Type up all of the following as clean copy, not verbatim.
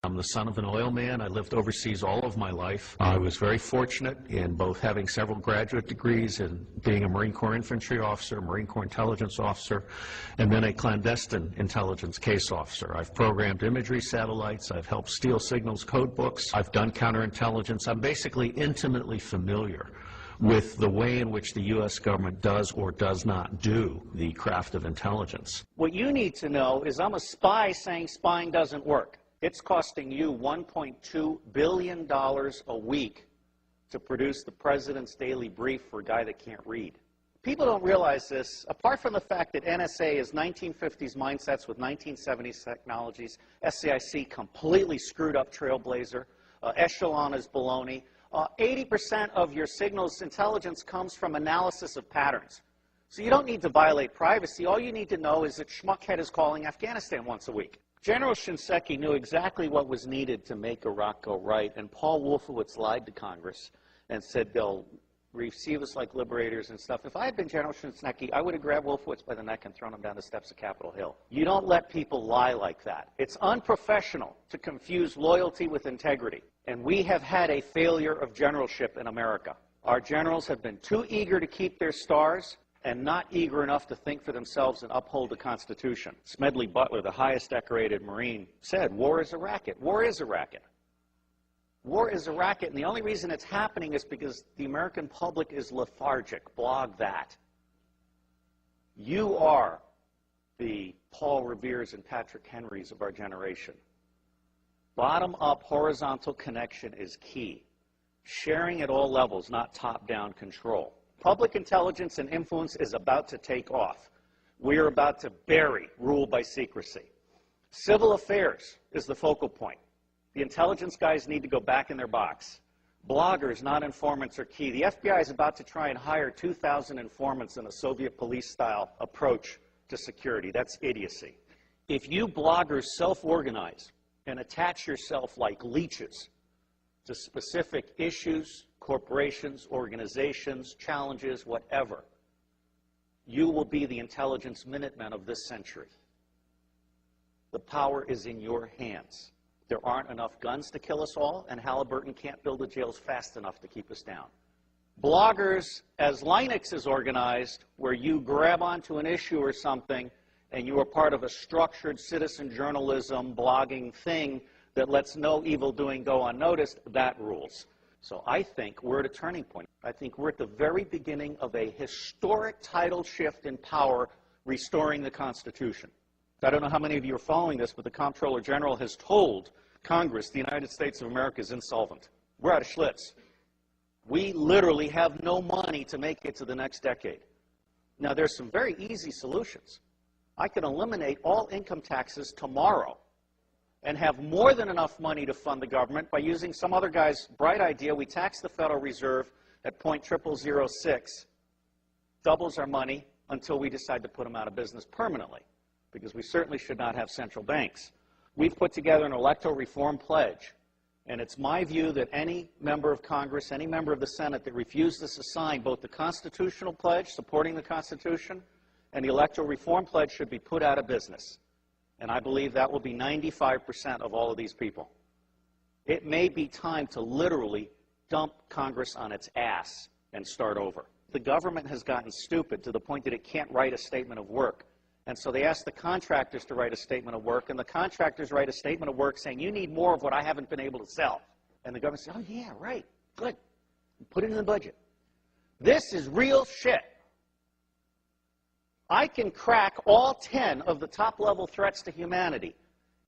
I'm the son of an oil man. I lived overseas all of my life. I was very fortunate in both having several graduate degrees and being a Marine Corps infantry officer, Marine Corps intelligence officer, and then a clandestine intelligence case officer. I've programmed imagery satellites. I've helped steal signals code books. I've done counterintelligence. I'm basically intimately familiar with the way in which the U.S. government does or does not do the craft of intelligence. What you need to know is I'm a spy saying spying doesn't work. It's costing you $1.2 billion a week to produce the president's daily brief for a guy that can't read. People don't realize this. Apart from the fact that NSA is 1950s mindsets with 1970s technologies, SAIC completely screwed up Trailblazer, Echelon is baloney. 80% of your signals intelligence comes from analysis of patterns. So you don't need to violate privacy. All you need to know is that Schmuckhead is calling Afghanistan once a week. General Shinseki knew exactly what was needed to make Iraq go right, and Paul Wolfowitz lied to Congress and said they'll receive us like liberators and stuff. If I had been General Shinseki, I would have grabbed Wolfowitz by the neck and thrown him down the steps of Capitol Hill. You don't let people lie like that. It's unprofessional to confuse loyalty with integrity, and we have had a failure of generalship in America. Our generals have been too eager to keep their stars and not eager enough to think for themselves and uphold the Constitution. Smedley Butler, the highest decorated Marine, said, war is a racket. War is a racket. War is a racket, and the only reason it's happening is because the American public is lethargic. Blog that. You are the Paul Reveres and Patrick Henrys of our generation. Bottom-up horizontal connection is key. Sharing at all levels, not top-down control. Public intelligence and influence is about to take off. We are about to bury rule by secrecy. Civil affairs is the focal point. The intelligence guys need to go back in their box. Bloggers, not informants, are key. The FBI is about to try and hire 2,000 informants in a Soviet police-style approach to security. That's idiocy. If you bloggers self-organize and attach yourself like leeches to specific issues, corporations, organizations, challenges, whatever, you will be the intelligence Minutemen of this century. The power is in your hands. There aren't enough guns to kill us all, and Halliburton can't build the jails fast enough to keep us down. Bloggers, as Linux is organized, where you grab onto an issue or something and you are part of a structured citizen journalism blogging thing that lets no evil doing go unnoticed, that rules. So I think we're at a turning point. I think we're at the very beginning of a historic tidal shift in power, restoring the Constitution. I don't know how many of you are following this, but the Comptroller General has told Congress the United States of America is insolvent. We're out of Schlitz. We literally have no money to make it to the next decade. Now, there's some very easy solutions. I can eliminate all income taxes tomorrow and have more than enough money to fund the government by using some other guy's bright idea. We tax the Federal Reserve at 0.0006, doubles our money until we decide to put them out of business permanently, because we certainly should not have central banks. We've put together an electoral reform pledge, and it's my view that any member of Congress, any member of the Senate that refuses to sign both the constitutional pledge supporting the Constitution and the electoral reform pledge should be put out of business. And I believe that will be 95% of all of these people. It may be time to literally dump Congress on its ass and start over. The government has gotten stupid to the point that it can't write a statement of work. And so they ask the contractors to write a statement of work, and the contractors write a statement of work saying, you need more of what I haven't been able to sell. And the government says, oh yeah, right, good. Put it in the budget. This is real shit. I can crack all 10 of the top-level threats to humanity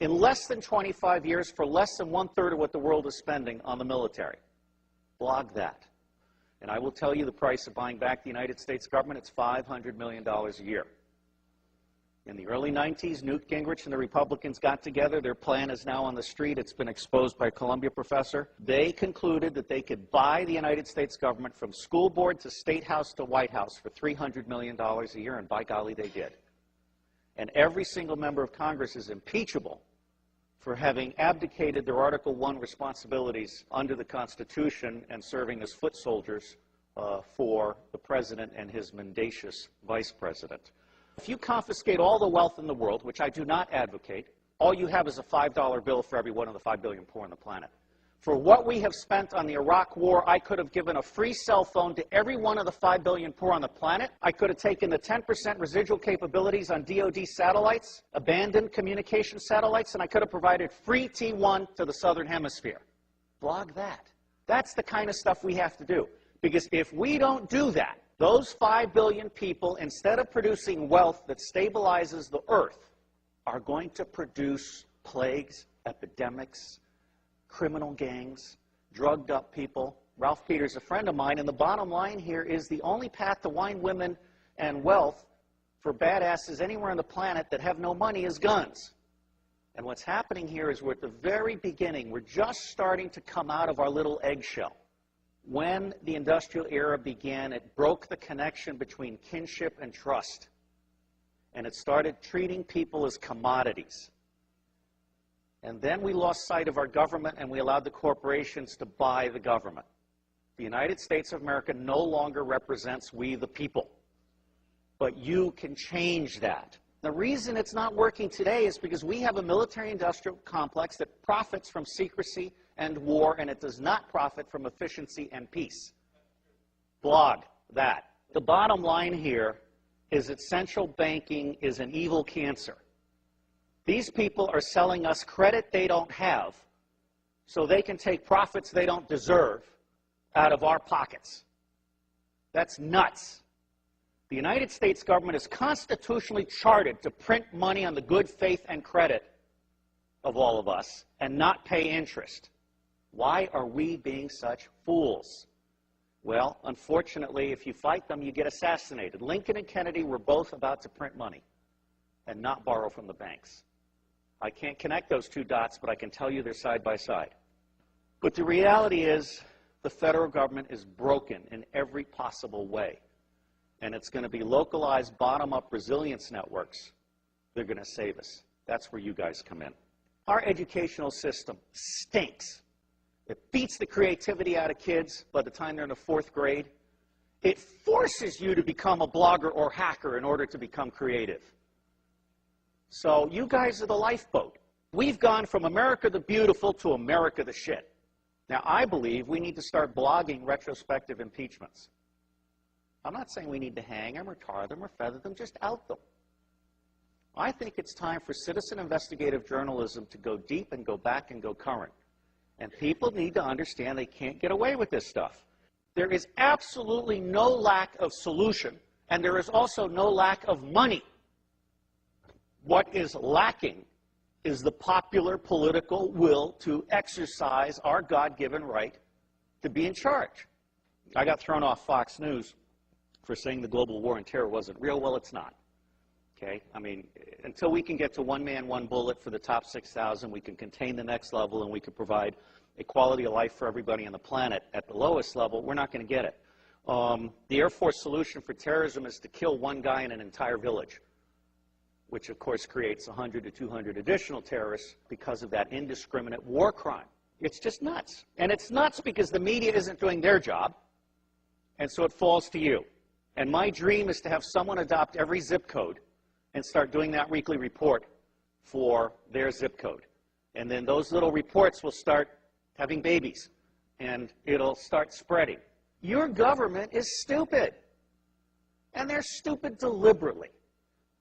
in less than 25 years for less than 1/3 of what the world is spending on the military. Blog that. And I will tell you the price of buying back the United States government. It's $500 million a year. In the early 90s, Newt Gingrich and the Republicans got together. Their plan is now on the street. It's been exposed by a Columbia professor. They concluded that they could buy the United States government from school board to State House to White House for $300 million a year, and by golly, they did. And every single member of Congress is impeachable for having abdicated their Article I responsibilities under the Constitution and serving as foot soldiers for the president and his mendacious vice president. If you confiscate all the wealth in the world, which I do not advocate, all you have is a $5 bill for every one of the 5 billion poor on the planet. For what we have spent on the Iraq War, I could have given a free cell phone to every one of the 5 billion poor on the planet. I could have taken the 10% residual capabilities on DoD satellites, abandoned communication satellites, and I could have provided free T1 to the Southern Hemisphere. Blog that. That's the kind of stuff we have to do. Because if we don't do that, those 5 billion people, instead of producing wealth that stabilizes the earth, are going to produce plagues, epidemics, criminal gangs, drugged up people. Ralph Peters, a friend of mine, and the bottom line here is the only path to wine, women, and wealth for badasses anywhere on the planet that have no money is guns. And what's happening here is we're at the very beginning. We're just starting to come out of our little eggshell. When the industrial era began, it broke the connection between kinship and trust. And it started treating people as commodities. And then we lost sight of our government and we allowed the corporations to buy the government. The United States of America no longer represents we the people. But you can change that. The reason it's not working today is because we have a military-industrial complex that profits from secrecy and war, and it does not profit from efficiency and peace. Blog that. The bottom line here is that central banking is an evil cancer. These people are selling us credit they don't have so they can take profits they don't deserve out of our pockets. That's nuts. The United States government is constitutionally chartered to print money on the good faith and credit of all of us and not pay interest. Why are we being such fools? Well, unfortunately, if you fight them, you get assassinated. Lincoln and Kennedy were both about to print money and not borrow from the banks. I can't connect those two dots, but I can tell you they're side by side. But the reality is the federal government is broken in every possible way. And it's going to be localized, bottom-up resilience networks. They're going to save us. That's where you guys come in. Our educational system stinks. It beats the creativity out of kids by the time they're in the 4th grade. It forces you to become a blogger or hacker in order to become creative. So you guys are the lifeboat. We've gone from America the Beautiful to America the Shit. Now, I believe we need to start blogging retrospective impeachments. I'm not saying we need to hang them or tar them or feather them, just out them. I think it's time for citizen investigative journalism to go deep and go back and go current. And people need to understand they can't get away with this stuff. There is absolutely no lack of solution, and there is also no lack of money. What is lacking is the popular political will to exercise our God-given right to be in charge. I got thrown off Fox News for saying the global war on terror wasn't real. Well, it's not. Okay? I mean, until we can get to one man, one bullet for the top 6,000, we can contain the next level, and we can provide a quality of life for everybody on the planet at the lowest level, we're not going to get it. The Air Force solution for terrorism is to kill one guy in an entire village, which, of course, creates 100 to 200 additional terrorists because of that indiscriminate war crime. It's just nuts. And it's nuts because the media isn't doing their job, and so it falls to you. And my dream is to have someone adopt every zip code and start doing that weekly report for their zip code. And then those little reports will start having babies, and it'll start spreading. Your government is stupid, and they're stupid deliberately.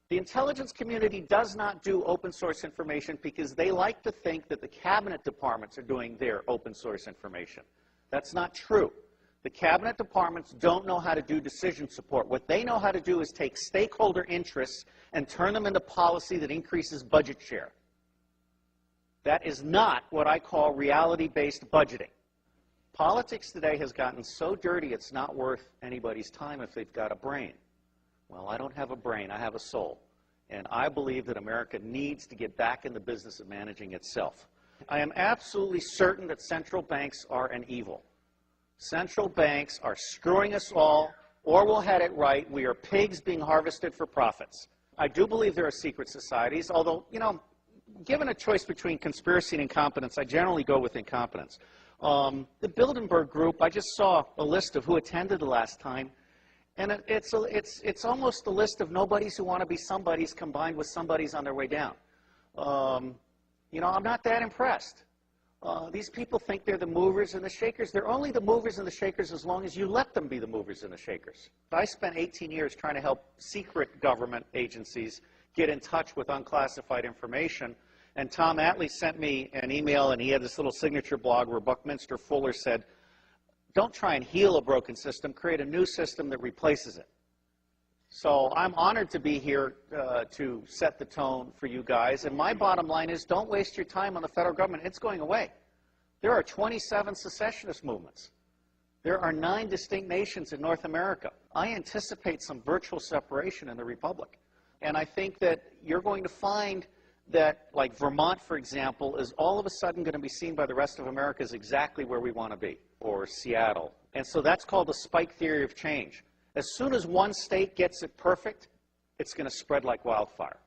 The intelligence community does not do open source information because they like to think that the cabinet departments are doing their open source information. That's not true. The cabinet departments don't know how to do decision support. What they know how to do is take stakeholder interests and turn them into policy that increases budget share. That is not what I call reality-based budgeting. Politics today has gotten so dirty it's not worth anybody's time if they've got a brain. Well, I don't have a brain, I have a soul. And I believe that America needs to get back in the business of managing itself. I am absolutely certain that central banks are an evil. Central banks are screwing us all, or we'll have it right. We are pigs being harvested for profits. I do believe there are secret societies, although, you know, given a choice between conspiracy and incompetence, I generally go with incompetence. The Bilderberg Group, I just saw a list of who attended the last time, and it's almost a list of nobodies who want to be somebodies combined with somebodies on their way down. You know, I'm not that impressed. These people think they're the movers and the shakers. They're only the movers and the shakers as long as you let them be the movers and the shakers. I spent 18 years trying to help secret government agencies get in touch with unclassified information. And Tom Atlee sent me an email, and he had this little signature blog where Buckminster Fuller said, don't try and heal a broken system, create a new system that replaces it. So I'm honored to be here to set the tone for you guys. And my bottom line is, don't waste your time on the federal government. It's going away. There are 27 secessionist movements. There are 9 distinct nations in North America. I anticipate some virtual separation in the Republic. And I think that you're going to find that, like Vermont, for example, is all of a sudden going to be seen by the rest of America as exactly where we want to be, or Seattle. And so that's called the spike theory of change. As soon as one state gets it perfect, it's going to spread like wildfire.